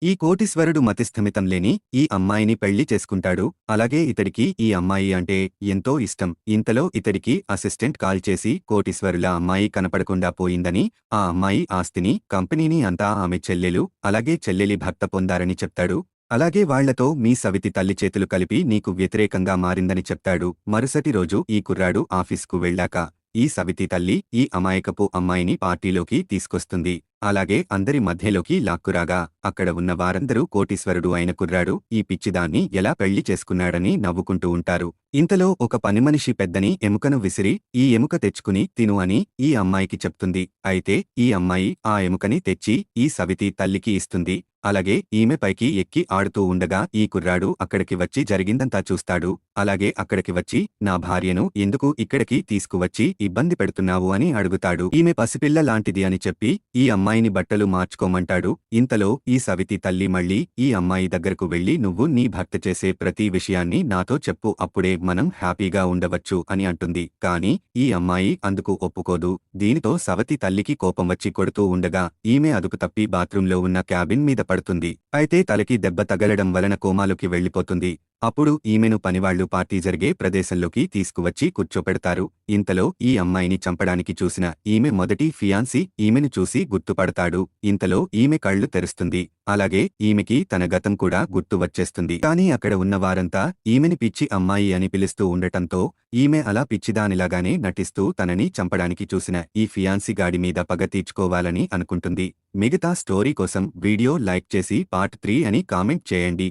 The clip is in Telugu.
ఈ కోటీశ్వరుడు మతిస్థిమితం లేని ఈ అమ్మాయిని పెళ్లి చేసుకుంటాడు. అలాగే ఇతడికి ఈ అమ్మాయి అంటే ఎంతో ఇష్టం. ఇంతలో ఇతడికి అసిస్టెంట్ కాల్ చేసి కోటీశ్వరుల అమ్మాయి కనపడకుండా పోయిందని, ఆ అమ్మాయి ఆస్తిని, కంపెనీని అంతా ఆమె చెల్లెలు, అలాగే చెల్లెలి భర్త పొందారని చెప్తాడు. అలాగే వాళ్లతో మీ సవితి తల్లి చేతులు కలిపి నీకు వ్యతిరేకంగా మారిందని చెప్తాడు. మరుసటి రోజు ఈ కుర్రాడు ఆఫీస్కు వెళ్ళాక ఈ సవితి తల్లి ఈ అమాయకపు అమ్మాయిని పార్టీలోకి తీసుకొస్తుంది. అలాగే అందరి మధ్యలోకి లాక్కురాగా అక్కడ ఉన్న వారందరూ కోటీశ్వరుడు అయిన కుర్రాడు ఈ పిచ్చిదాన్ని ఎలా పెళ్లి చేసుకున్నాడని నవ్వుకుంటూ ఉంటారు. ఇంతలో ఒక పనిమనిషి పెద్దని ఎముకను విసిరి ఈ ఎముక తెచ్చుకుని తిను అని ఈ అమ్మాయికి చెప్తుంది. అయితే ఈ అమ్మాయి ఆ ఎముకని తెచ్చి ఈ సవితి తల్లికి ఇస్తుంది. అలాగే ఈమె పైకి ఎక్కి ఆడుతూ ఉండగా ఈ కుర్రాడు అక్కడికి వచ్చి జరిగిందంతా చూస్తాడు. అలాగే అక్కడికి వచ్చి నా భార్యను ఎందుకు ఇక్కడికి తీసుకువచ్చి ఇబ్బంది పెడుతున్నావు అని అడుగుతాడు. ఈమె పసిపిల్ల లాంటిది అని చెప్పి ఈ అమ్మాయిని బట్టలు మార్చుకోమంటాడు. ఇంతలో ఈ సవితి తల్లి మళ్ళీ ఈ అమ్మాయి దగ్గరకు వెళ్లి నువ్వు నీ భర్త చేసే ప్రతి విషయాన్ని నాతో చెప్పు, అప్పుడే మనం హ్యాపీగా ఉండవచ్చు అని అంటుంది. కాని ఈ అమ్మాయి అందుకు ఒప్పుకోదు. దీనితో సవతి తల్లికి కోపం వచ్చి కొడుతూ ఉండగా ఈమె అదుపు తప్పి బాత్రూంలో ఉన్న క్యాబిన్ మీద పడుతుంది. అయితే తలకి దెబ్బ తగలడం వలన కోమాలోకి వెళ్లిపోతుంది. అప్పుడు ఈమెను పనివాళ్లు పార్టీ జరిగే ప్రదేశంలోకి తీసుకువచ్చి కూర్చోపెడతారు. ఇంతలో ఈ అమ్మాయిని చంపడానికి చూసిన ఈమె మొదటి ఫియాన్సీ ఈమెను చూసి గుర్తుపడతాడు. ఇంతలో ఈమె కళ్ళు తెరుస్తుంది. అలాగే ఈమెకి తన గతం కూడా గుర్తు వచ్చేస్తుంది. కాని అక్కడ ఉన్న వారంతా ఈమెని పిచ్చి అమ్మాయి అని పిలుస్తూ ఉండటంతో ఈమె అలా పిచ్చిదానిలాగానే నటిస్తూ తనని చంపడానికి చూసిన ఈ ఫియాన్సీ గాడి మీద పగ తీర్చుకోవాలని అనుకుంటుంది. మిగతా స్టోరీ కోసం వీడియో లైక్ చేసి పార్ట్ 3 అని కామెంట్ చేయండి.